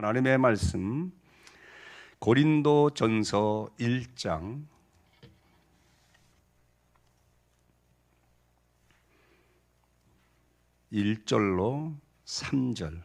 하나님의 말씀 고린도전서 1장 1절로 3절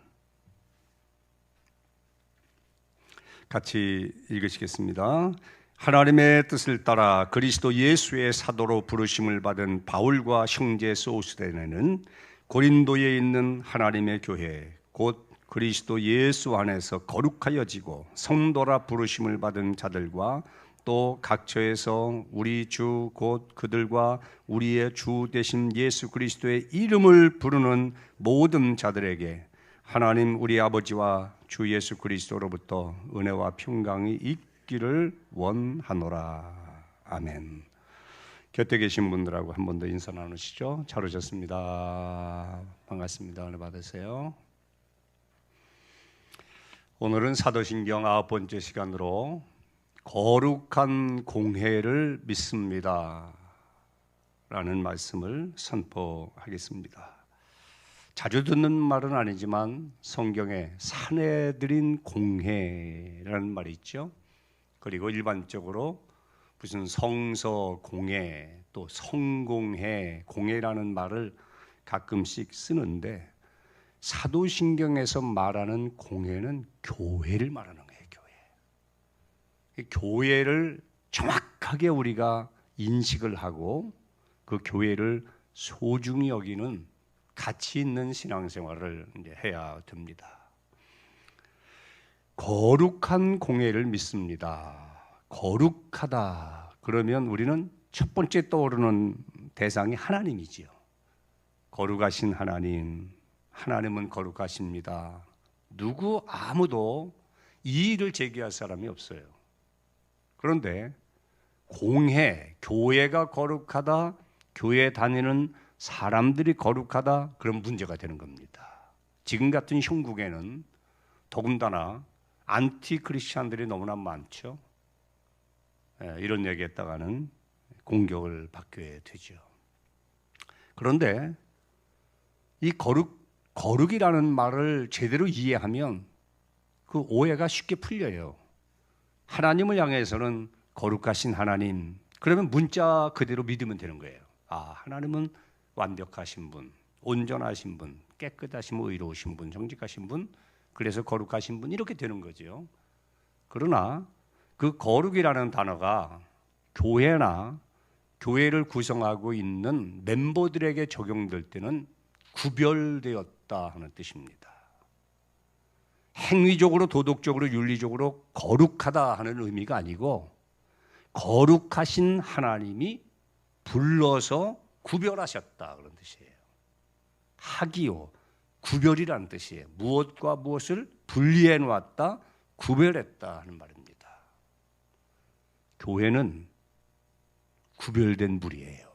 같이 읽으시겠습니다. 하나님의 뜻을 따라 그리스도 예수의 사도로 부르심을 받은 바울과 형제 소스데네는 고린도에 있는 하나님의 교회 곧 그리스도 예수 안에서 거룩하여지고 성도라 부르심을 받은 자들과 또 각처에서 우리 주 곧 그들과 우리의 주 되신 예수 그리스도의 이름을 부르는 모든 자들에게 하나님 우리 아버지와 주 예수 그리스도로부터 은혜와 평강이 있기를 원하노라. 아멘. 곁에 계신 분들하고 한 번 더 인사 나누시죠. 잘 오셨습니다. 반갑습니다. 은혜 받으세요. 오늘은 사도신경 9번째 시간으로 거룩한 공회를 믿습니다 라는 말씀을 선포하겠습니다. 자주 듣는 말은 아니지만 성경에 사내들인 공회라는 말이 있죠. 그리고 일반적으로 무슨 성서 공회 또 성공회 공회라는 말을 가끔씩 쓰는데 사도신경에서 말하는 공회는 교회를 말하는 거예요. 교회를 정확하게 우리가 인식을 하고 그 교회를 소중히 여기는 가치 있는 신앙생활을 이제 해야 됩니다. 거룩한 공회를 믿습니다. 거룩하다 그러면 우리는 첫 번째 떠오르는 대상이 하나님이지요. 거룩하신 하나님, 하나님은 거룩하십니다. 누구 아무도 이의를 제기할 사람이 없어요. 그런데 공회, 교회가 거룩하다, 교회 다니는 사람들이 거룩하다, 그런 문제가 되는 겁니다. 지금 같은 형국에는 더군다나 안티 크리스찬들이 너무나 많죠. 이런 얘기했다가는 공격을 받게 되죠. 그런데 이 거룩이라는 말을 제대로 이해하면 그 오해가 쉽게 풀려요. 하나님을 향해서는 거룩하신 하나님, 그러면 문자 그대로 믿으면 되는 거예요. 아, 하나님은 완벽하신 분, 온전하신 분, 깨끗하신 분, 의로우신 분, 정직하신 분, 그래서 거룩하신 분, 이렇게 되는 거죠. 그러나 그 거룩이라는 단어가 교회나 교회를 구성하고 있는 멤버들에게 적용될 때는 구별되었다 하는 뜻입니다. 행위적으로, 도덕적으로, 윤리적으로 거룩하다 하는 의미가 아니고 거룩하신 하나님이 불러서 구별하셨다 그런 뜻이에요. 하기요, 구별이라는 뜻이에요. 무엇과 무엇을 분리해 놓았다, 구별했다 하는 말입니다. 교회는 구별된 무리예요.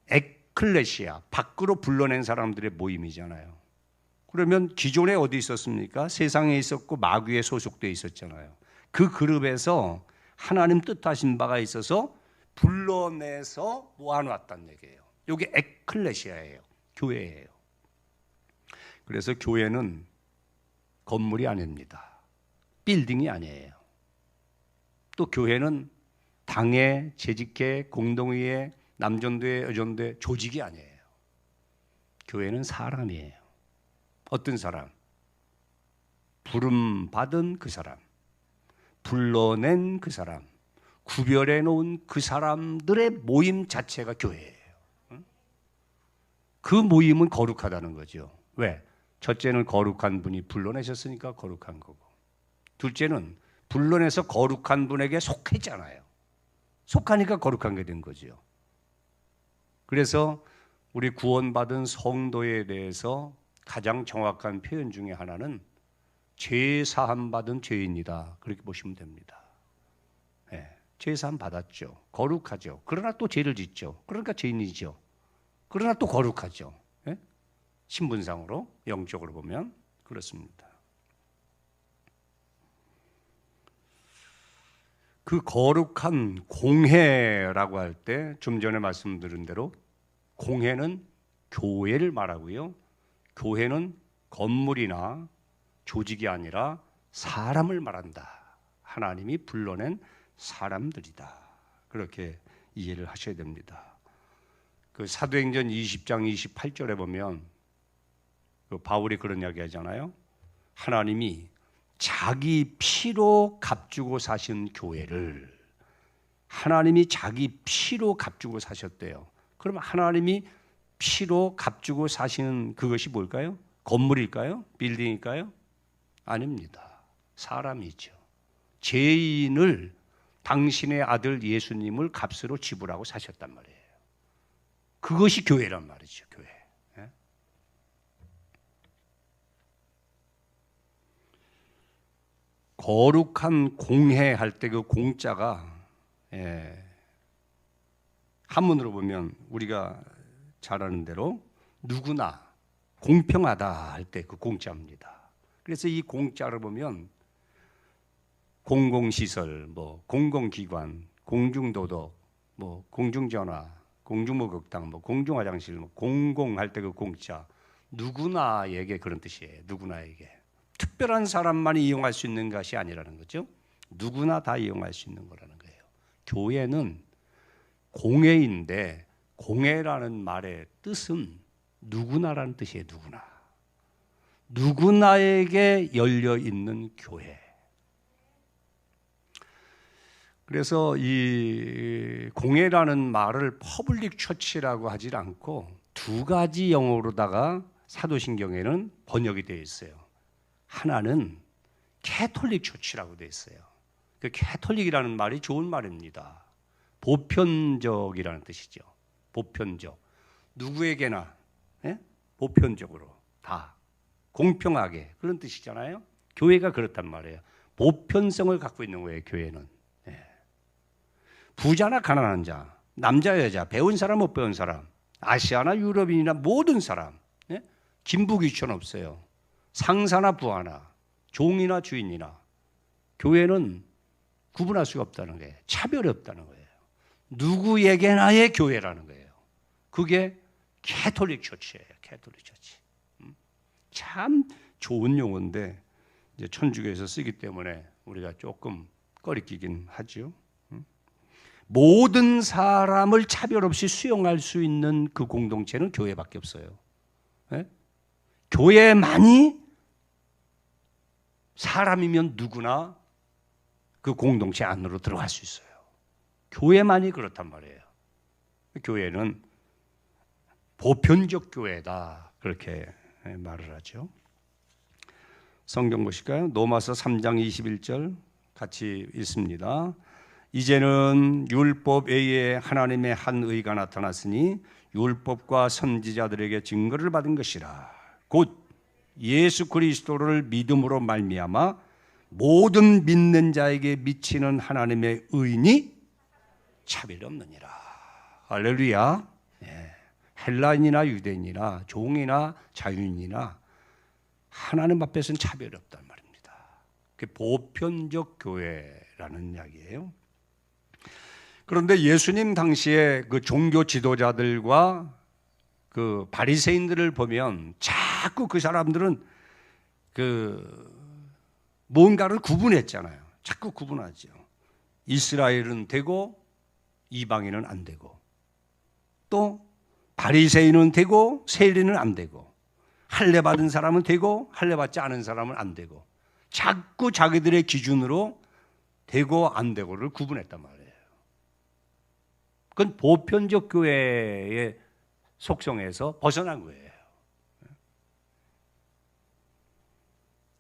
에클레시아, 밖으로 불러낸 사람들의 모임이잖아요. 그러면 기존에 어디 있었습니까? 세상에 있었고 마귀에 소속되어 있었잖아요. 그 그룹에서 하나님 뜻하신 바가 있어서 불러내서 모아놨다는 얘기예요. 이게 에클레시아예요. 교회예요. 그래서 교회는 건물이 아닙니다. 빌딩이 아니에요. 또 교회는 당회, 재직회, 공동의회, 남전도회, 여전도회, 조직이 아니에요. 교회는 사람이에요. 어떤 사람? 부름받은 그 사람, 불러낸 그 사람, 구별해 놓은 그 사람들의 모임 자체가 교회예요. 그 모임은 거룩하다는 거죠. 왜? 첫째는 거룩한 분이 불러내셨으니까 거룩한 거고, 둘째는 불러내서 거룩한 분에게 속했잖아요. 속하니까 거룩한 게 된 거죠. 그래서 우리 구원받은 성도에 대해서 가장 정확한 표현 중에 하나는 죄 사함 받은 죄인이다, 그렇게 보시면 됩니다. 네, 죄 사함 받았죠. 거룩하죠. 그러나 또 죄를 짓죠. 그러니까 죄인이죠. 그러나 또 거룩하죠. 네? 신분상으로, 영적으로 보면 그렇습니다. 그 거룩한 공회라고 할 때 좀 전에 말씀드린 대로 공회는 교회를 말하고요. 교회는 건물이나 조직이 아니라 사람을 말한다. 하나님이 불러낸 사람들이다. 그렇게 이해를 하셔야 됩니다. 그 사도행전 20장 28절에 보면 그 바울이 그런 이야기 하잖아요. 하나님이 자기 피로 값주고 사신 교회를, 하나님이 자기 피로 값주고 사셨대요. 그러면 하나님이 피로 값주고 사시는 그것이 뭘까요? 건물일까요? 빌딩일까요? 아닙니다. 사람이죠. 죄인을 당신의 아들 예수님을 값으로 지불하고 사셨단 말이에요. 그것이 교회란 말이죠. 교회. 예? 거룩한 공회 할 때 그 공자가 한문으로 보면 우리가 잘 아는 대로 누구나 공평하다 할 때 그 공자입니다. 그래서 이 공자를 보면 공공시설, 뭐 공공기관, 공중도덕, 뭐 공중전화, 공중목욕탕, 뭐 공중화장실, 뭐 공공할 때 그 공자, 누구나에게 그런 뜻이에요. 누구나에게. 특별한 사람만이 이용할 수 있는 것이 아니라는 거죠. 누구나 다 이용할 수 있는 거라는 거예요. 교회는 공회인데 공회라는 말의 뜻은 누구나라는 뜻이에요. 누구나. 누구나에게 열려 있는 교회. 그래서 이 공회라는 말을 퍼블릭 처치라고 하질 않고 두 가지 영어로다가 사도신경에는 번역이 되어 있어요. 하나는 캐톨릭 처치라고 되어 있어요. 그 캐톨릭이라는 말이 좋은 말입니다. 보편적이라는 뜻이죠. 보편적. 누구에게나 보편적으로 다 공평하게 그런 뜻이잖아요. 교회가 그렇단 말이에요. 보편성을 갖고 있는 거예요. 교회는. 부자나 가난한 자, 남자 여자, 배운 사람 못 배운 사람, 아시아나 유럽인이나 모든 사람, 김부귀천 없어요. 상사나 부하나 종이나 주인이나 교회는 구분할 수가 없다는 거예요. 차별이 없다는 거예요. 누구에게나의 교회라는 거예요. 그게 캐톨릭 처치예요. 캐톨릭 처치. 참 좋은 용어인데 이제 천주교에서 쓰기 때문에 우리가 조금 꺼리끼긴 하죠. 모든 사람을 차별 없이 수용할 수 있는 그 공동체는 교회밖에 없어요. 교회만이 사람이면 누구나 그 공동체 안으로 들어갈 수 있어요. 교회만이 그렇단 말이에요. 교회는 보편적 교회다. 그렇게 말을 하죠. 성경 보실까요? 로마서 3장 21절 같이 읽습니다. 이제는 율법 외에 하나님의 한 의가 나타났으니 율법과 선지자들에게 증거를 받은 것이라. 곧 예수 그리스도를 믿음으로 말미암아 모든 믿는 자에게 미치는 하나님의 의인이 차별이 없느니라. 할렐루야. 헬라인이나 유대인이나 종이나 자유인이나 하나님 앞에서는 차별이 없단 말입니다. 그게 보편적 교회라는 이야기예요. 그런데 예수님 당시에 그 종교 지도자들과 그 바리새인들을 보면 자꾸 그 사람들은 그 뭔가를 구분했잖아요. 자꾸 구분하죠. 이스라엘은 되고 이방인은 안 되고, 또 바리새인은 되고 세리는 안 되고, 할례 받은 사람은 되고 할례 받지 않은 사람은 안 되고, 자꾸 자기들의 기준으로 되고 안 되고를 구분했단 말이에요. 그건 보편적 교회의 속성에서 벗어난 거예요.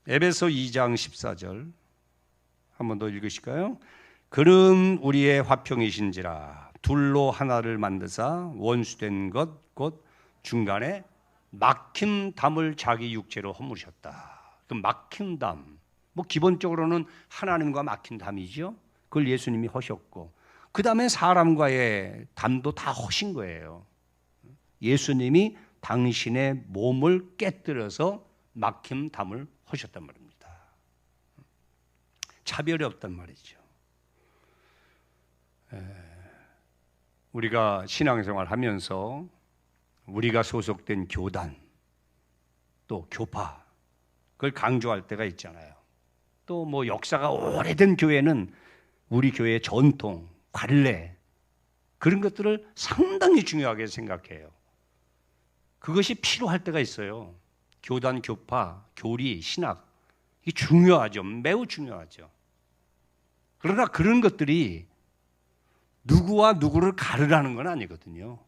에베소 2장 14절 한 번 더 읽으실까요? 그는 우리의 화평이신지라 둘로 하나를 만드사 원수된 것 곧 중간에 막힌 담을 자기 육체로 허물으셨다. 그 막힌 담, 뭐 기본적으로는 하나님과 막힌 담이죠. 그걸 예수님이 하셨고, 그 다음에 사람과의 담도 다 하신 거예요. 예수님이 당신의 몸을 깨뜨려서 막힌 담을 하셨단 말입니다. 차별이 없단 말이죠. 우리가 신앙생활 하면서 우리가 소속된 교단 또 교파 그걸 강조할 때가 있잖아요. 또 뭐 역사가 오래된 교회는 우리 교회의 전통, 관례 그런 것들을 상당히 중요하게 생각해요. 그것이 필요할 때가 있어요. 교단, 교파, 교리, 신학 이게 중요하죠. 매우 중요하죠. 그러나 그런 것들이 누구와 누구를 가르라는 건 아니거든요.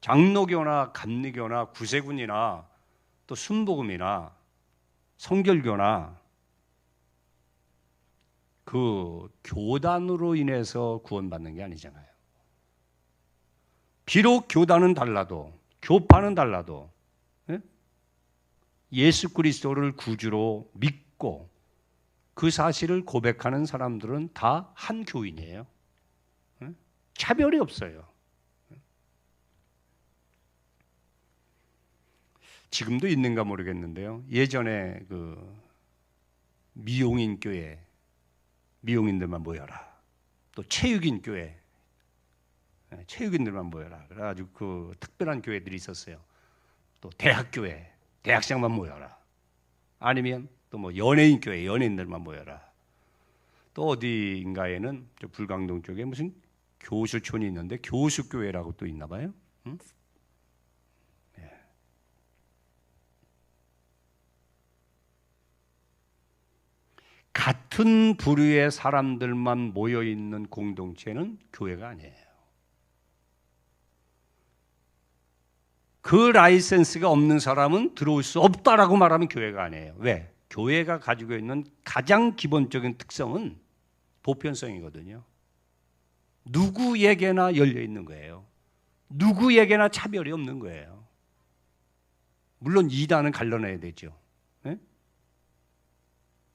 장로교나 감리교나 구세군이나 또 순복음이나 성결교나 그 교단으로 인해서 구원받는 게 아니잖아요. 비록 교단은 달라도 교파는 달라도 예수 그리스도를 구주로 믿고 그 사실을 고백하는 사람들은 다 한 교인이에요. 차별이 없어요. 지금도 있는가 모르겠는데요. 예전에 그 미용인 교회, 미용인들만 모여라. 또 체육인 교회, 체육인들만 모여라. 그래가지고 그 특별한 교회들이 있었어요. 또 대학교회, 대학생만 모여라. 아니면 또 뭐 연예인 교회, 연예인들만 모여라. 또 어디인가에는 저 불광동 쪽에 무슨 교수촌이 있는데 교수교회라고 또 있나 봐요. 응? 네. 같은 부류의 사람들만 모여 있는 공동체는 교회가 아니에요. 그 라이센스가 없는 사람은 들어올 수 없다라고 말하면 교회가 아니에요. 왜? 교회가 가지고 있는 가장 기본적인 특성은 보편성이거든요. 누구에게나 열려 있는 거예요. 누구에게나 차별이 없는 거예요. 물론 이단은 갈라내야 되죠. 네?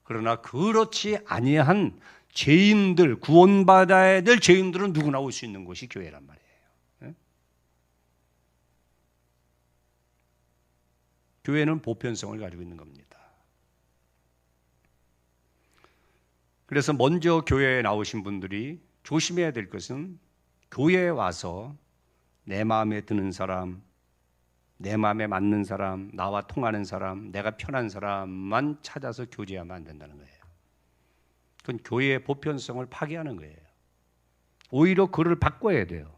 그러나 그렇지 아니한 죄인들, 구원받아야 될 죄인들은 누구나 올 수 있는 곳이 교회란 말이에요. 네? 교회는 보편성을 가지고 있는 겁니다. 그래서 먼저 교회에 나오신 분들이 조심해야 될 것은 교회에 와서 내 마음에 드는 사람, 내 마음에 맞는 사람, 나와 통하는 사람, 내가 편한 사람만 찾아서 교제하면 안 된다는 거예요. 그건 교회의 보편성을 파괴하는 거예요. 오히려 그를 바꿔야 돼요.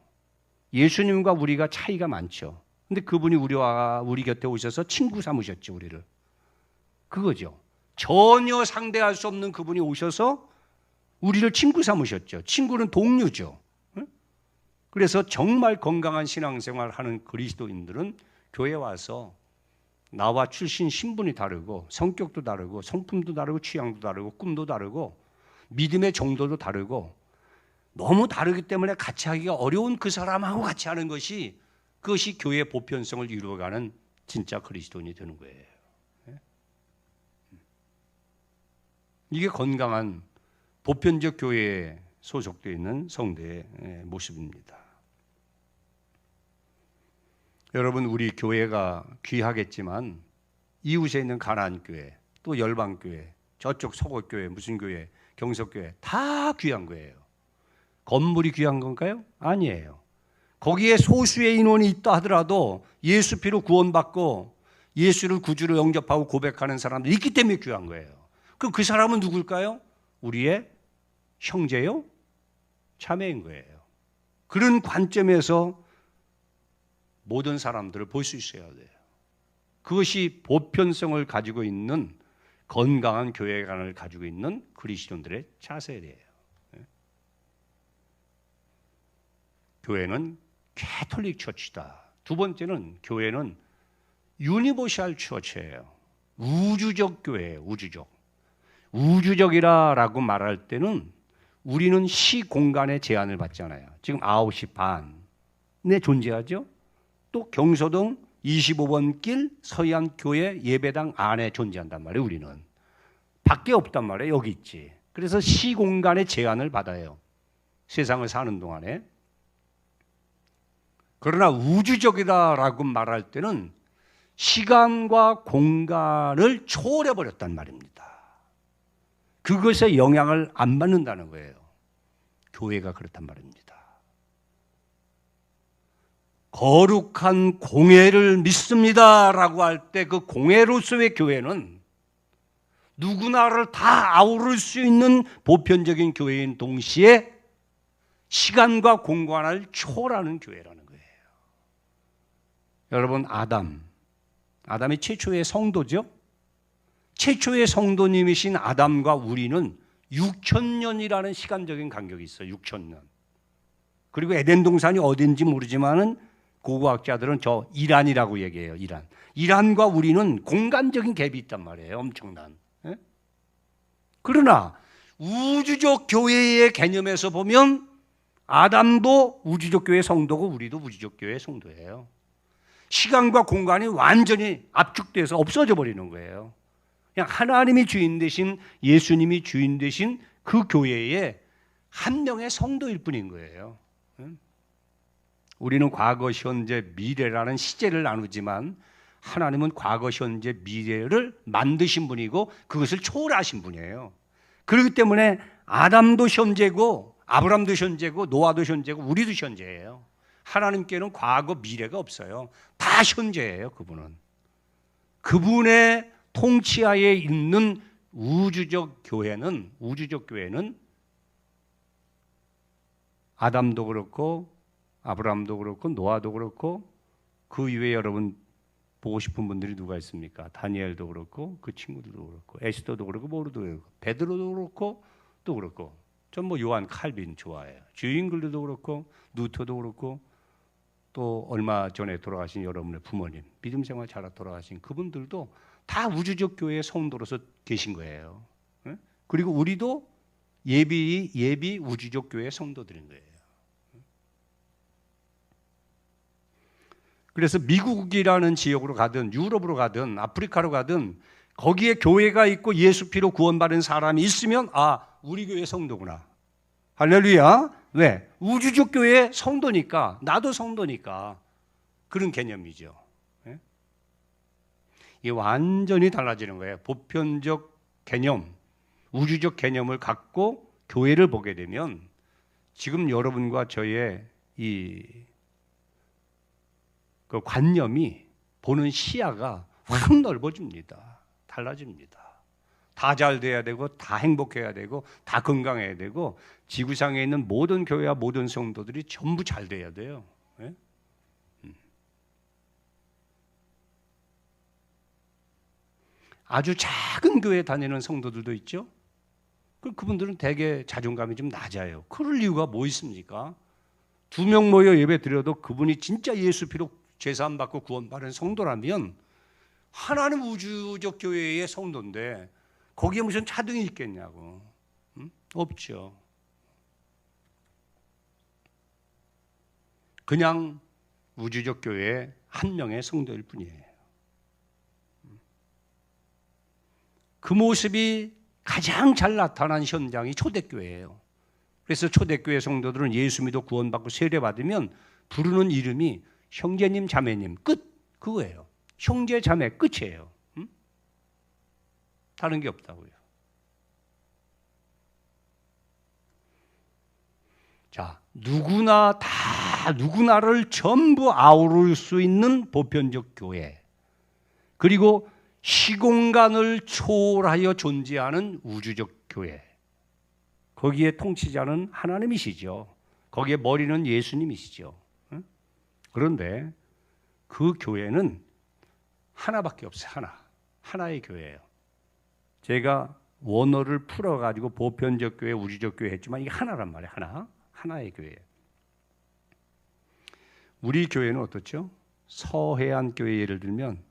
예수님과 우리가 차이가 많죠. 근데 그분이 우리 곁에 오셔서 친구 삼으셨죠, 우리를. 그거죠. 전혀 상대할 수 없는 그분이 오셔서 우리를 친구 삼으셨죠. 친구는 동료죠. 그래서 정말 건강한 신앙생활 하는 그리스도인들은 교회 와서 나와 출신 신분이 다르고 성격도 다르고 성품도 다르고 취향도 다르고 꿈도 다르고 믿음의 정도도 다르고 너무 다르기 때문에 같이 하기가 어려운 그 사람하고 같이 하는 것이 그것이 교회의 보편성을 이루어가는 진짜 그리스도인이 되는 거예요. 이게 건강한 보편적 교회에 소속되어 있는 성도의 모습입니다. 여러분, 우리 교회가 귀하겠지만 이웃에 있는 가나안 교회, 또 열방 교회, 저쪽 서곡 교회, 무슨 교회, 경석 교회 다 귀한 거예요. 건물이 귀한 건가요? 아니에요. 거기에 소수의 인원이 있다 하더라도 예수 피로 구원받고 예수를 구주로 영접하고 고백하는 사람들이 있기 때문에 귀한 거예요. 그럼 그 사람은 누굴까요? 우리의 형제요? 자매인 거예요. 그런 관점에서 모든 사람들을 볼 수 있어야 돼요. 그것이 보편성을 가지고 있는 건강한 교회관을 가지고 있는 그리스도인들의 자세예요. 교회는 캐톨릭 처치다. 두 번째는 교회는 유니버셜 처치예요. 우주적 교회예요. 우주적. 우주적이라고 말할 때는 우리는 시공간의 제한을 받잖아요. 지금 9시 반에 존재하죠. 또 경서동 25번 길 서해안 교회 예배당 안에 존재한단 말이에요. 우리는 밖에 없단 말이에요. 여기 있지. 그래서 시공간의 제한을 받아요. 세상을 사는 동안에. 그러나 우주적이다라고 말할 때는 시간과 공간을 초월해버렸단 말입니다. 그것에 영향을 안 받는다는 거예요. 교회가 그렇단 말입니다. 거룩한 공예를 믿습니다라고 할 때 그 공예로서의 교회는 누구나를 다 아우를 수 있는 보편적인 교회인 동시에 시간과 공간을 초월하는 교회라는 거예요. 여러분, 아담이 최초의 성도죠. 최초의 성도님이신 아담과 우리는 6,000년이라는 시간적인 간격이 있어요. 6,000년. 그리고 에덴 동산이 어딘지 모르지만은 고고학자들은 저 이란이라고 얘기해요. 이란과 우리는 공간적인 갭이 있단 말이에요. 엄청난. 예? 그러나 우주적 교회의 개념에서 보면 아담도 우주적 교회의 성도고 우리도 우주적 교회의 성도예요. 시간과 공간이 완전히 압축돼서 없어져 버리는 거예요. 그냥 하나님이 주인 되신, 예수님이 주인 되신 그 교회의 한 명의 성도일 뿐인 거예요. 우리는 과거, 현재, 미래라는 시제를 나누지만 하나님은 과거, 현재, 미래를 만드신 분이고 그것을 초월하신 분이에요. 그렇기 때문에 아담도 현재고 아브람도 현재고 노아도 현재고 우리도 현재예요. 하나님께는 과거, 미래가 없어요. 다 현재예요. 그분의 통치하에 있는 우주적 교회는 아담도 그렇고 아브라함도 그렇고 노아도 그렇고 그 이외에 여러분 보고 싶은 분들이 누가 있습니까? 다니엘도 그렇고 그 친구들도 그렇고 에스더도 그렇고 모르도 그렇고 베드로도 그렇고 또 그렇고 전 뭐 요한 칼빈 좋아해요. 주인글도 그렇고 누터도 그렇고 또 얼마 전에 돌아가신 여러분의 부모님 믿음 생활 잘 돌아가신 그분들도 다 우주적 교회의 성도로서 계신 거예요. 그리고 우리도 예비 우주적 교회의 성도들인 거예요. 그래서 미국이라는 지역으로 가든 유럽으로 가든 아프리카로 가든 거기에 교회가 있고 예수 피로 구원받은 사람이 있으면 우리 교회 성도구나. 할렐루야. 왜? 우주적 교회의 성도니까, 나도 성도니까 그런 개념이죠. 이게 완전히 달라지는 거예요. 보편적 개념, 우주적 개념을 갖고 교회를 보게 되면 지금 여러분과 저의 그 관념이 보는 시야가 확 넓어집니다. 달라집니다. 다 잘 돼야 되고 다 행복해야 되고 다 건강해야 되고 지구상에 있는 모든 교회와 모든 성도들이 전부 잘 돼야 돼요. 네? 아주 작은 교회 다니는 성도들도 있죠. 그분들은 되게 자존감이 좀 낮아요. 그럴 이유가 뭐 있습니까? 2명 모여 예배 드려도 그분이 진짜 예수 피로 죄사함 받고 구원받은 성도라면 하나님 우주적 교회의 성도인데 거기에 무슨 차등이 있겠냐고. 없죠. 그냥 우주적 교회의 한 명의 성도일 뿐이에요. 그 모습이 가장 잘 나타난 현장이 초대교회예요. 그래서 초대교회 성도들은 예수 믿어 구원받고 세례받으면 부르는 이름이 형제님, 자매님, 끝. 그거예요. 형제, 자매, 끝이에요. 다른 게 없다고요. 자, 누구나를 전부 아우를 수 있는 보편적 교회. 그리고 시공간을 초월하여 존재하는 우주적 교회. 거기에 통치자는 하나님이시죠. 거기에 머리는 예수님이시죠. 그런데 그 교회는 하나밖에 없어요. 하나의 교회예요. 제가 원어를 풀어가지고 보편적 교회, 우주적 교회 했지만 이게 하나란 말이에요. 하나의 교회예요. 우리 교회는 어떻죠? 서해안 교회 예를 들면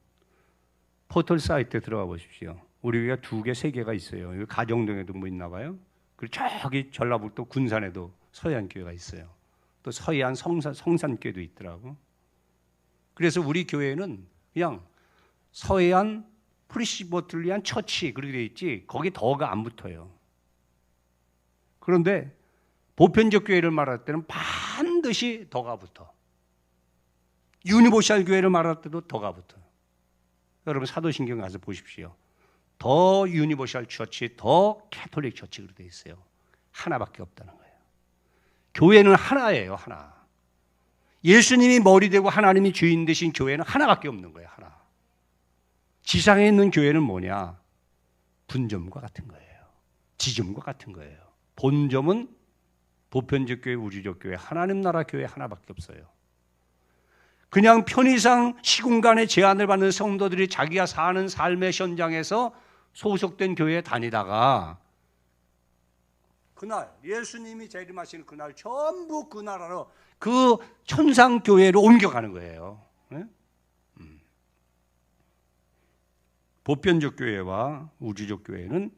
포털 사이트에 들어가 보십시오. 우리 교회가 2개, 3개가 있어요. 여기 가정동에도 뭐 있나 봐요. 그리고 저기 전라북도 군산에도 서해안 교회가 있어요. 또 서해안 성산교회도 있더라고. 그래서 우리 교회는 그냥 서해안 프리시버틀리안 처치 그렇게 돼 있지 거기 더가 안 붙어요. 그런데 보편적 교회를 말할 때는 반드시 더가 붙어. 유니버셜 교회를 말할 때도 더가 붙어요. 여러분 사도신경 가서 보십시오. 더 유니버셜 처치, 더 캐톨릭 처치 그렇게 돼 있어요. 하나밖에 없다는 거예요. 교회는 하나예요. 하나. 예수님이 머리 되고 하나님이 주인 되신 교회는 하나밖에 없는 거예요. 하나. 지상에 있는 교회는 뭐냐? 분점과 같은 거예요. 지점과 같은 거예요. 본점은 보편적 교회, 우주적 교회, 하나님 나라 교회 하나밖에 없어요. 그냥 편의상 시공간의 제한을 받는 성도들이 자기가 사는 삶의 현장에서 소속된 교회에 다니다가 그날 예수님이 재림하시는 그날 전부 그 나라로 그 천상교회로 옮겨가는 거예요. 네? 보편적 교회와 우주적 교회는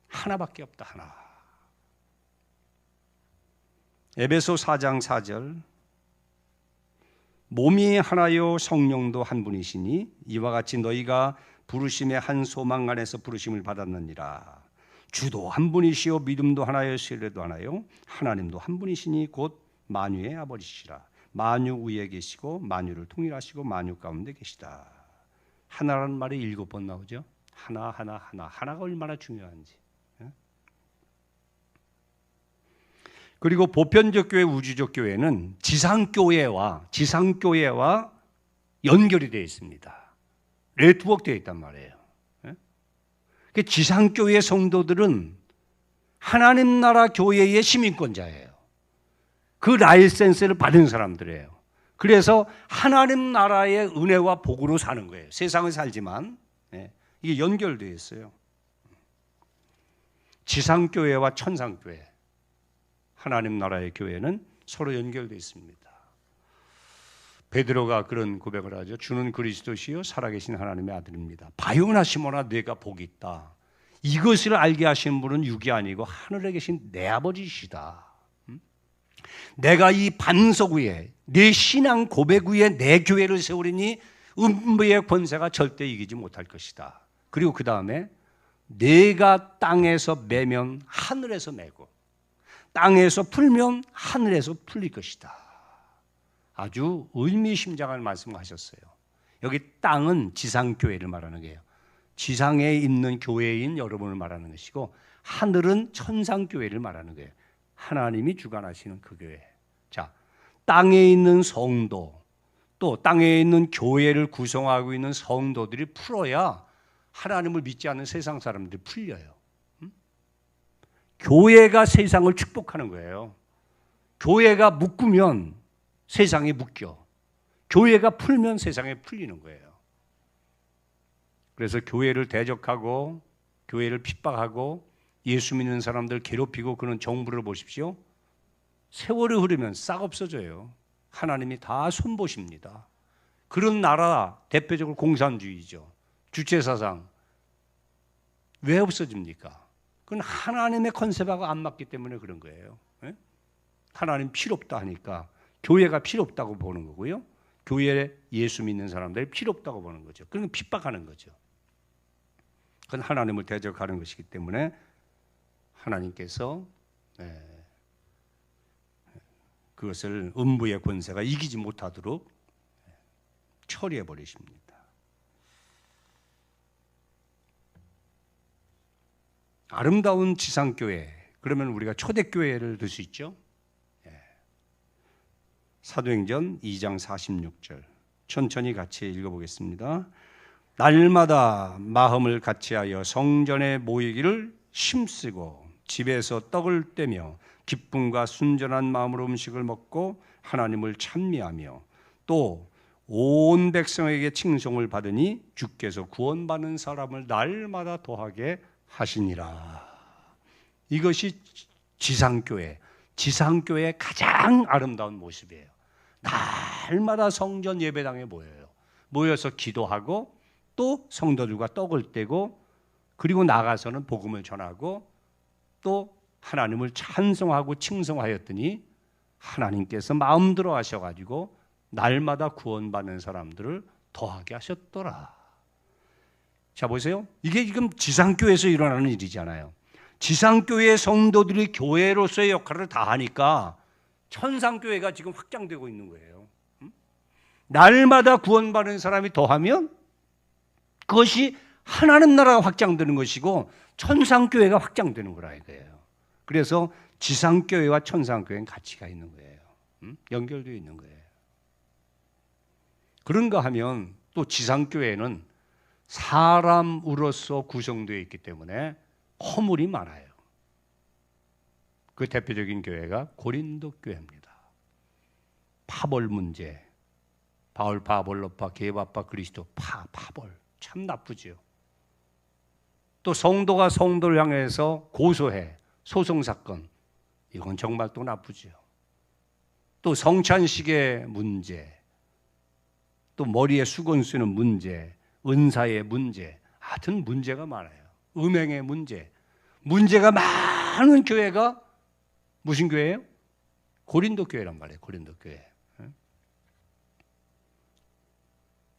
하나밖에 없다. 하나. 에베소 4장 4절 몸이 하나요 성령도 한 분이시니 이와 같이 너희가 부르심의 한 소망 안에서 부르심을 받았느니라. 주도 한 분이시요 믿음도 하나요 신뢰도 하나요 하나님도 한 분이시니 곧 만유의 아버지시라. 만유 위에 계시고 만유를 통일하시고 만유 가운데 계시다. 하나라는 말이 7번 나오죠. 하나 하나 하나. 하나가 얼마나 중요한지. 그리고 보편적 교회, 우주적 교회는 지상교회와 연결이 되어 있습니다. 네트워크 되어 있단 말이에요. 지상교회 성도들은 하나님 나라 교회의 시민권자예요. 그 라이센스를 받은 사람들이에요. 그래서 하나님 나라의 은혜와 복으로 사는 거예요. 세상을 살지만 이게 연결되어 있어요. 지상교회와 천상교회, 하나님 나라의 교회는 서로 연결되어 있습니다. 베드로가 그런 고백을 하죠. 주는 그리스도시요 살아계신 하나님의 아들입니다. 바요나 시몬아 내가 복이 있다. 이것을 알게 하시는 분은 육이 아니고 하늘에 계신 내 아버지시다. 내가 이 반석 위에 내 신앙 고백 위에 내 교회를 세우리니 음부의 권세가 절대 이기지 못할 것이다. 그리고 그 다음에 내가 땅에서 매면 하늘에서 매고 땅에서 풀면 하늘에서 풀릴 것이다. 아주 의미심장한 말씀을 하셨어요. 여기 땅은 지상교회를 말하는 거예요. 지상에 있는 교회인 여러분을 말하는 것이고 하늘은 천상교회를 말하는 거예요. 하나님이 주관하시는 그 교회. 자, 땅에 있는 성도 또 땅에 있는 교회를 구성하고 있는 성도들이 풀어야 하나님을 믿지 않는 세상 사람들이 풀려요. 교회가 세상을 축복하는 거예요. 교회가 묶으면 세상이 묶여. 교회가 풀면 세상에 풀리는 거예요. 그래서 교회를 대적하고 교회를 핍박하고 예수 믿는 사람들 괴롭히고 그런 정부를 보십시오. 세월이 흐르면 싹 없어져요. 하나님이 다 손보십니다. 그런 나라 대표적으로 공산주의죠. 주체사상. 왜 없어집니까? 그건 하나님의 컨셉하고 안 맞기 때문에 그런 거예요. 하나님 필요 없다 하니까 교회가 필요 없다고 보는 거고요. 교회에 예수 믿는 사람들이 필요 없다고 보는 거죠. 그건 핍박하는 거죠. 그건 하나님을 대적하는 것이기 때문에 하나님께서 그것을 음부의 권세가 이기지 못하도록 처리해 버리십니다. 아름다운 지상교회, 그러면 우리가 초대교회를 들 수 있죠. 사도행전 2장 46절 천천히 같이 읽어보겠습니다. 날마다 마음을 같이하여 성전에 모이기를 힘쓰고 집에서 떡을 떼며 기쁨과 순전한 마음으로 음식을 먹고 하나님을 찬미하며 또 온 백성에게 칭송을 받으니 주께서 구원받는 사람을 날마다 더하게 하시니라. 이것이 지상교회, 지상교회의 가장 아름다운 모습이에요. 날마다 성전 예배당에 모여요. 모여서 기도하고 또 성도들과 떡을 떼고 그리고 나가서는 복음을 전하고 또 하나님을 찬송하고 칭송하였더니 하나님께서 마음대로 하셔가지고 날마다 구원받는 사람들을 더하게 하셨더라. 자 보세요. 이게 지금 지상교회에서 일어나는 일이잖아요. 지상교회의 성도들이 교회로서의 역할을 다 하니까 천상교회가 지금 확장되고 있는 거예요. 날마다 구원받는 사람이 더하면 그것이 하나님 나라가 확장되는 것이고 천상교회가 확장되는 거라 이거예요. 그래서 지상교회와 천상교회는 가치가 있는 거예요. 연결되어 있는 거예요. 그런가 하면 또 지상교회는 사람으로서 구성되어 있기 때문에 허물이 많아요. 그 대표적인 교회가 고린도 교회입니다. 파벌 문제, 바울 바볼로파, 게바파 그리스도 파벌 참 나쁘지요. 또 성도가 성도를 향해서 고소해 소송 사건, 이건 정말 또 나쁘지요. 또 성찬식의 문제, 또 머리에 수건 쓰는 문제, 은사의 문제, 하여튼 문제가 많아요. 음행의 문제, 문제가 많은 교회가 무슨 교회예요? 고린도 교회란 말이에요. 고린도 교회.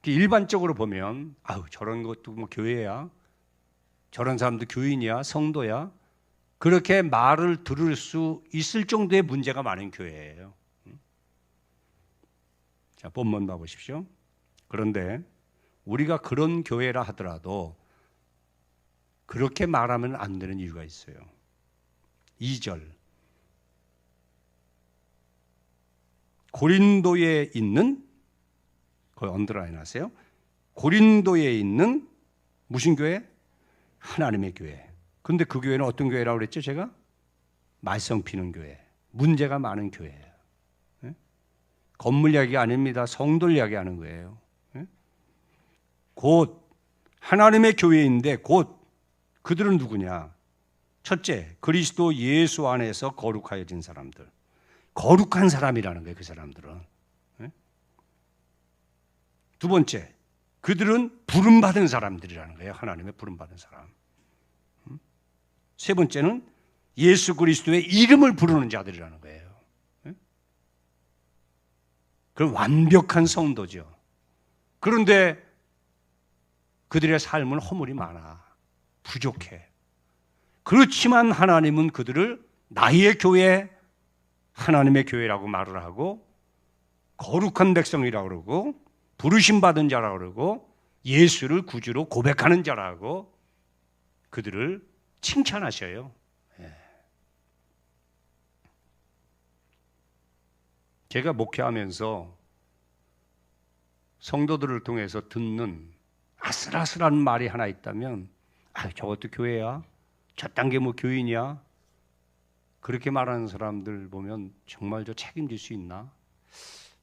일반적으로 보면 아유 저런 것도 뭐 교회야, 저런 사람도 교인이야, 성도야, 그렇게 말을 들을 수 있을 정도의 문제가 많은 교회예요. 자, 본문 봐보십시오. 그런데 우리가 그런 교회라 하더라도 그렇게 말하면 안 되는 이유가 있어요. 2절, 고린도에 있는, 거기 언더라인 하세요. 고린도에 있는 무슨 교회? 하나님의 교회. 근데 그 교회는 어떤 교회라고 그랬죠? 제가? 말썽 피는 교회, 문제가 많은 교회예요. 건물 이야기가 아닙니다. 성도를 이야기하는 거예요. 곧 하나님의 교회인데 곧 그들은 누구냐? 첫째, 그리스도 예수 안에서 거룩하여진 사람들. 거룩한 사람이라는 거예요. 그 사람들은. 두 번째, 그들은 부름받은 사람들이라는 거예요. 하나님의 부름받은 사람. 세 번째는 예수 그리스도의 이름을 부르는 자들이라는 거예요. 그 완벽한 성도죠. 그런데 그들의 삶은 허물이 많아. 부족해. 그렇지만 하나님은 그들을 나의 교회, 하나님의 교회라고 말을 하고 거룩한 백성이라고 그러고 부르심 받은 자라고 그러고 예수를 구주로 고백하는 자라고 그들을 칭찬하셔요. 제가 목회하면서 성도들을 통해서 듣는 아슬아슬한 말이 하나 있다면, 아, 저것도 교회야? 저딴 게 뭐 교인이야? 그렇게 말하는 사람들 보면 정말 저 책임질 수 있나?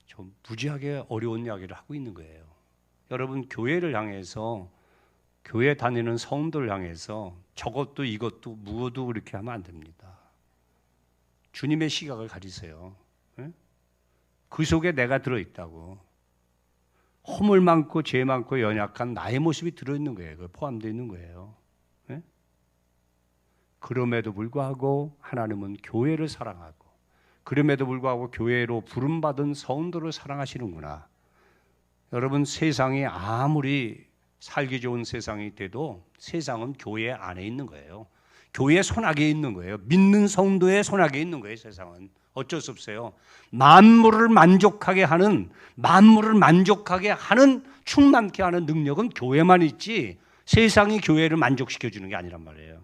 좀 무지하게 어려운 이야기를 하고 있는 거예요. 여러분, 교회를 향해서, 교회 다니는 성도를 향해서 저것도 이것도 무엇도 그렇게 하면 안 됩니다. 주님의 시각을 가지세요. 그 속에 내가 들어있다고. 허물 많고 죄 많고 연약한 나의 모습이 들어있는 거예요. 포함되어 있는 거예요. 그럼에도 불구하고 하나님은 교회를 사랑하고, 그럼에도 불구하고 교회로 부름받은 성도를 사랑하시는구나. 여러분, 세상이 아무리 살기 좋은 세상이 돼도 세상은 교회 안에 있는 거예요. 교회 손아귀에 있는 거예요. 믿는 성도의 손아귀에 있는 거예요. 세상은 어쩔 수 없어요. 만물을 만족하게 하는 충만케 하는 능력은 교회만 있지 세상이 교회를 만족시켜주는 게 아니란 말이에요.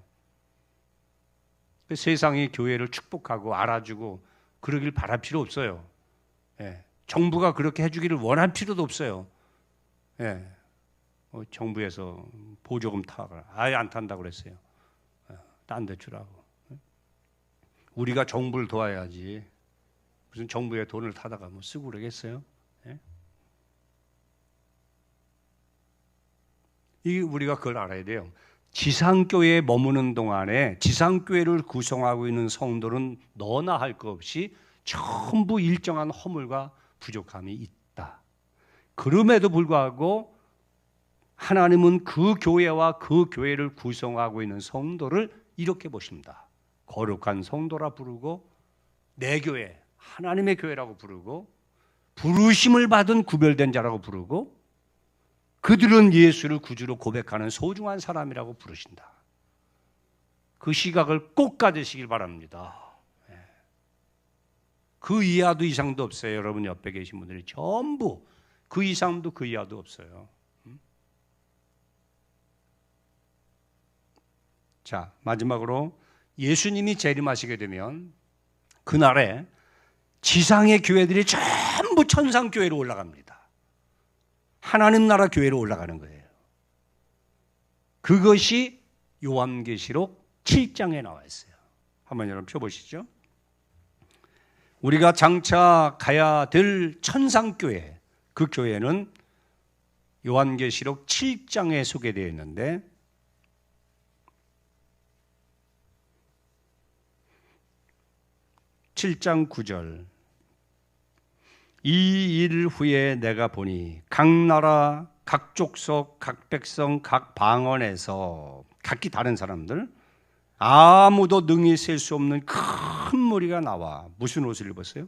세상이 교회를 축복하고 알아주고 그러길 바랄 필요 없어요. 정부가 그렇게 해주기를 원할 필요도 없어요. 정부에서 보조금 타라. 아예 안 탄다고 그랬어요. 딴 데 주라고. 우리가 정부를 도와야지. 무슨 정부의 돈을 타다가 뭐 쓰고 그러겠어요? 이 우리가 그걸 알아야 돼요. 지상교회에 머무는 동안에 지상교회를 구성하고 있는 성도는 너나 할 것 없이 전부 일정한 허물과 부족함이 있다. 그럼에도 불구하고 하나님은 그 교회와 그 교회를 구성하고 있는 성도를 이렇게 보십니다. 거룩한 성도라 부르고 내 교회, 하나님의 교회라고 부르고 부르심을 받은 구별된 자라고 부르고 그들은 예수를 구주로 고백하는 소중한 사람이라고 부르신다. 그 시각을 꼭 가지시길 바랍니다. 그 이하도 이상도 없어요. 여러분 옆에 계신 분들이 전부 그 이상도 그 이하도 없어요. 자, 마지막으로 예수님이 재림하시게 되면 그날에 지상의 교회들이 전부 천상교회로 올라갑니다. 하나님 나라 교회로 올라가는 거예요. 그것이 요한계시록 7장에 나와 있어요. 한번 여러분 펴보시죠. 우리가 장차 가야 될 천상교회, 그 교회는 요한계시록 7장에 소개되어 있는데, (7장 9절) 이 일 후에 내가 보니 각 나라 각 족속 각 백성 각 방언에서 각기 다른 사람들, 아무도 능히 셀 수 없는 큰 무리가 나와. 무슨 옷을 입었어요?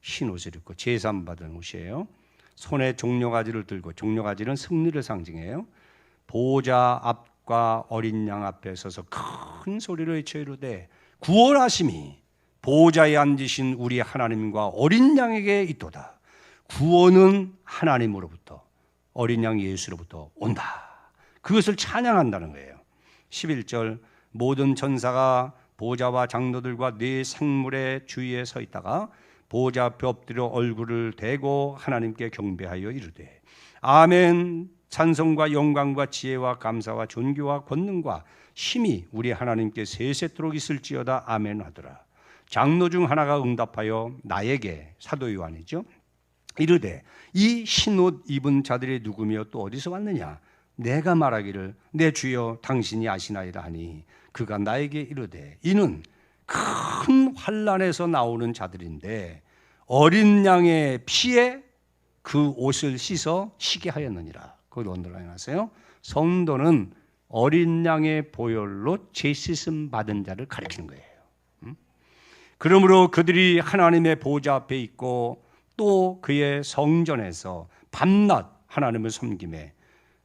흰 옷을 입고, 제삼 받은 옷이에요. 손에 종려가지를 들고, 종려가지는 승리를 상징해요. 보호자 앞과 어린 양 앞에 서서 큰 소리로 외쳐 이르되 구원하심이 보호자에 앉으신 우리 하나님과 어린 양에게 있도다. 구원은 하나님으로부터, 어린 양 예수로부터 온다. 그것을 찬양한다는 거예요. 11절 모든 전사가 보호자와 장로들과 네 생물의 주위에 서 있다가 보호자 앞에 엎드려 얼굴을 대고 하나님께 경배하여 이르되 아멘. 찬송과 영광과 지혜와 감사와 존귀와 권능과 힘이 우리 하나님께 세세토록 있을지어다. 아멘 하더라. 장로 중 하나가 응답하여 나에게, 사도 요한이죠, 이르되 이 흰옷 입은 자들이 누구며 또 어디서 왔느냐? 내가 말하기를 내 주여 당신이 아시나이다 하니 그가 나에게 이르되 이는 큰 환난에서 나오는 자들인데 어린 양의 피에 그 옷을 씻어 쉬게 하였느니라. 그걸 언더라인 하세요. 성도는 어린 양의 보혈로 죄 씻음 받은 자를 가리키는 거예요. 그러므로 그들이 하나님의 보호자 앞에 있고 또 그의 성전에서 밤낮 하나님을 섬김에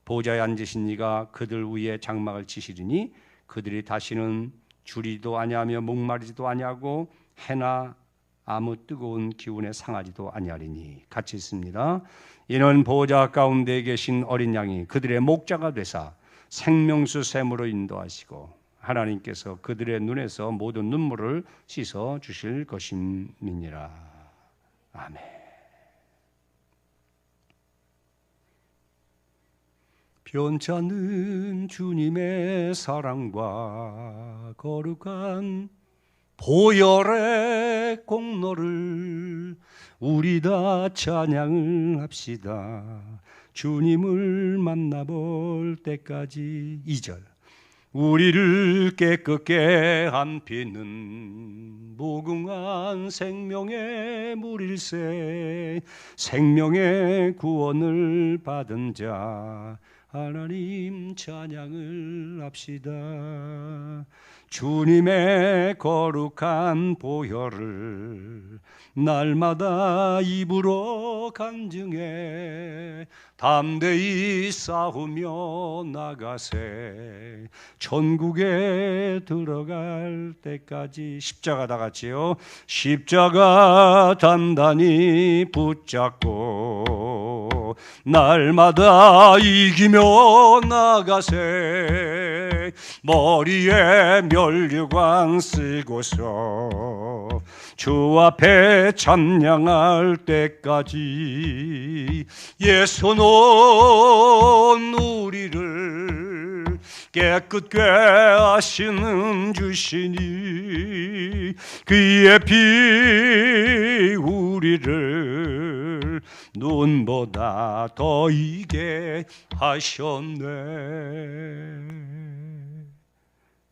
보호자에 앉으신 이가 그들 위에 장막을 치시리니 그들이 다시는 주리도 아니하며 목마르지도 아니하고 해나 아무 뜨거운 기운에 상하지도 아니하리니. 같이 있습니다. 이는 보호자 가운데 계신 어린 양이 그들의 목자가 되사 생명수 샘으로 인도하시고 하나님께서 그들의 눈에서 모든 눈물을 씻어 주실 것임이니라. 아멘. 변찮은 주님의 사랑과 거룩한 보혈의 공로를 우리 다 찬양을 합시다. 주님을 만나볼 때까지. 2절 우리를 깨끗게 한 피는 무궁한 생명의 물일세. 생명의 구원을 받은 자 하나님 찬양을 합시다. 주님의 거룩한 보혈을 날마다 입으로 간증해 담대히 싸우며 나가세. 천국에 들어갈 때까지. 십자가 다 같이요. 십자가 단단히 붙잡고 날마다 이기며 나가세. 머리에 면류관 쓰고서 주 앞에 찬양할 때까지 예수는 우리를 깨끗게 하시는 주시니 그의 피 우리를 눈보다 더 이게 하셨네.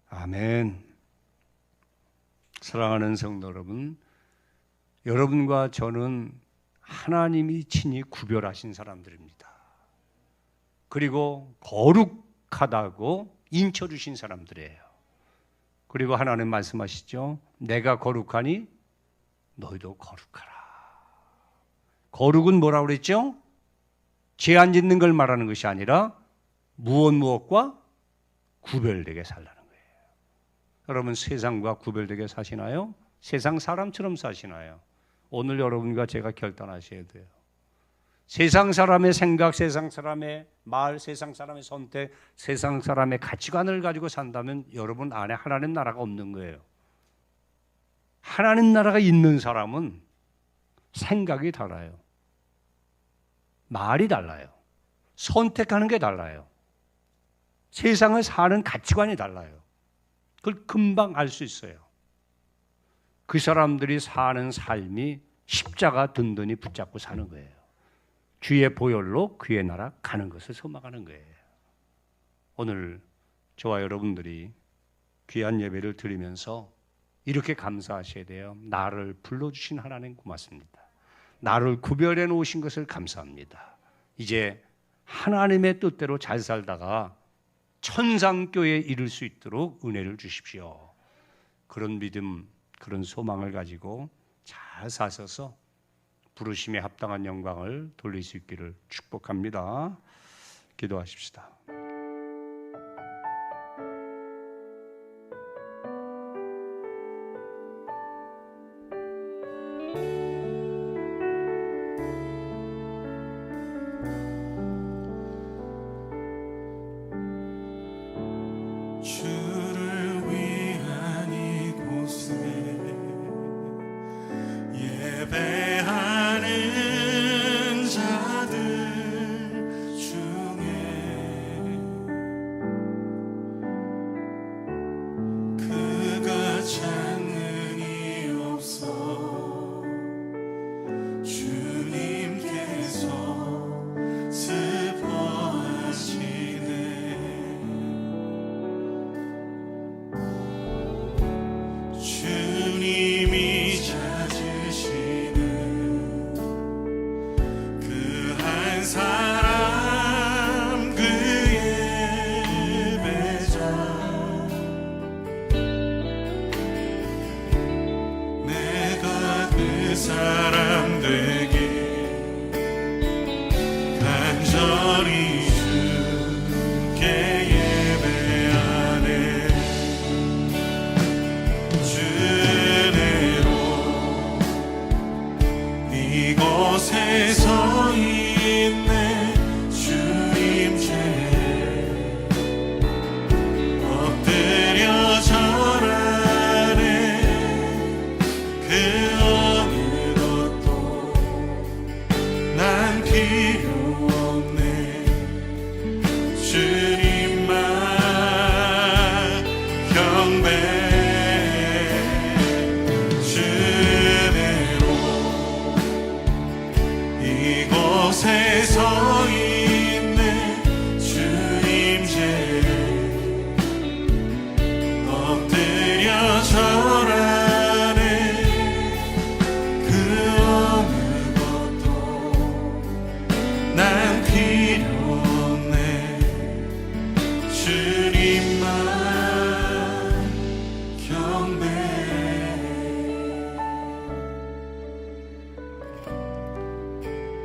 아멘. 사랑하는 성도 여러분, 여러분과 저는 하나님이 친히 구별하신 사람들입니다. 그리고 거룩하다고 인쳐주신 사람들이에요. 그리고 하나님 말씀하시죠. 내가 거룩하니 너희도 거룩하라. 거룩은 뭐라고 그랬죠? 죄 안 짓는 걸 말하는 것이 아니라 무엇과 구별되게 살라는 거예요. 여러분 세상과 구별되게 사시나요? 세상 사람처럼 사시나요? 오늘 여러분과 제가 결단하셔야 돼요. 세상 사람의 생각, 세상 사람의 말, 세상 사람의 선택, 세상 사람의 가치관을 가지고 산다면 여러분 안에 하나님 나라가 없는 거예요. 하나님 나라가 있는 사람은 생각이 달라요. 말이 달라요. 선택하는 게 달라요. 세상을 사는 가치관이 달라요. 그걸 금방 알 수 있어요. 그 사람들이 사는 삶이 십자가 든든히 붙잡고 사는 거예요. 주의 보혈로 그의 나라 가는 것을 소망하는 거예요. 오늘 저와 여러분들이 귀한 예배를 드리면서 이렇게 감사하셔야 돼요. 나를 불러주신 하나님 고맙습니다. 나를 구별해 놓으신 것을 감사합니다. 이제 하나님의 뜻대로 잘 살다가 천상교회에 이를 수 있도록 은혜를 주십시오. 그런 믿음, 그런 소망을 가지고 잘 사셔서 부르심에 합당한 영광을 돌릴 수 있기를 축복합니다. 기도하십시다.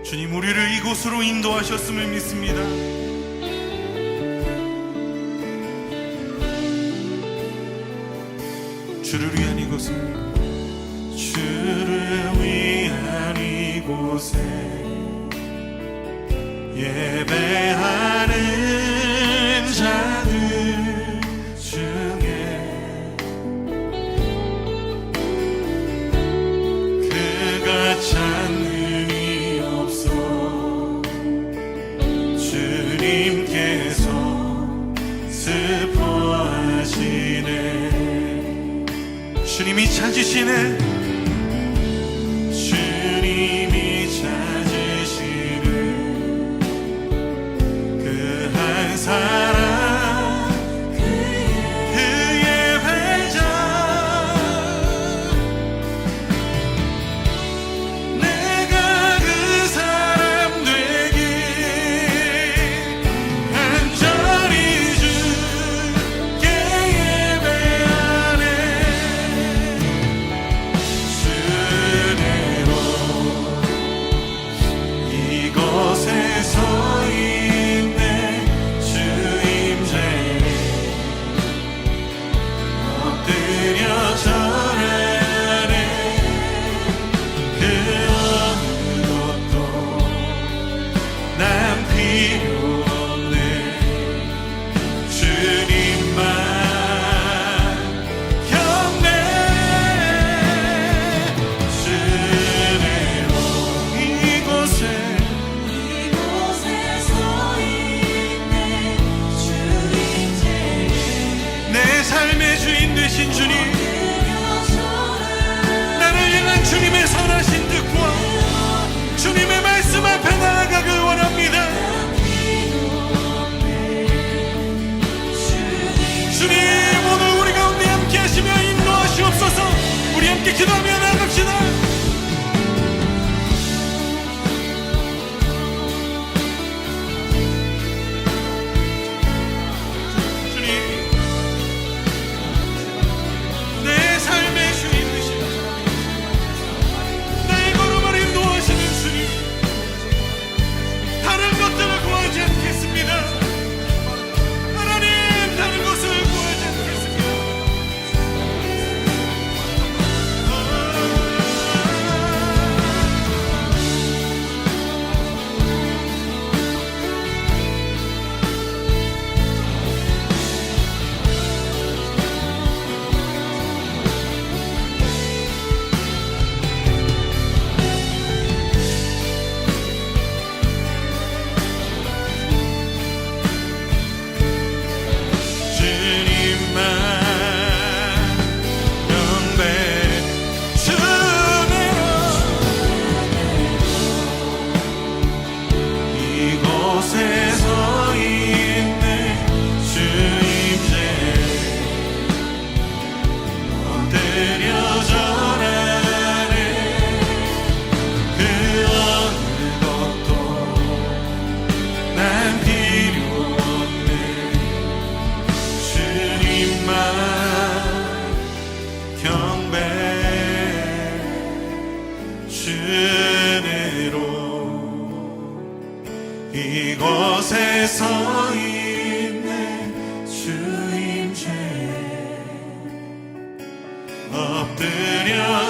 주님, 우리를 이곳으로 인도하셨음을 믿습니다. 주를 위한 이곳에, 주를 위한 이곳에 예배하는 자들 중에 그가 찾는 주님께서 슬퍼하시네. 주님이 찾으시네. 주님이 찾으시는 그 한 사람, 그의 회자. 내가 그 사람 되길 간절히 주께 예배하네. 주님 오늘 우리 가운데 함께 하시며 인도하시옵소서. 우리 함께 기도하며 나갑시다. 주님 내 삶의 주인 되시고 나의 걸음을 인도하시는 주님, 다른 것들을 구하지 않겠습니다. 하나님 다른 것을 구하지 않겠습니다. 주님만 경배 주내로 이곳에 서 있네. 주임제 엎드려 절하네. 그 어느 것도 난 필요 없네. 주님만 경배 주내로 이곳에 서 있네. 주임제 엎드려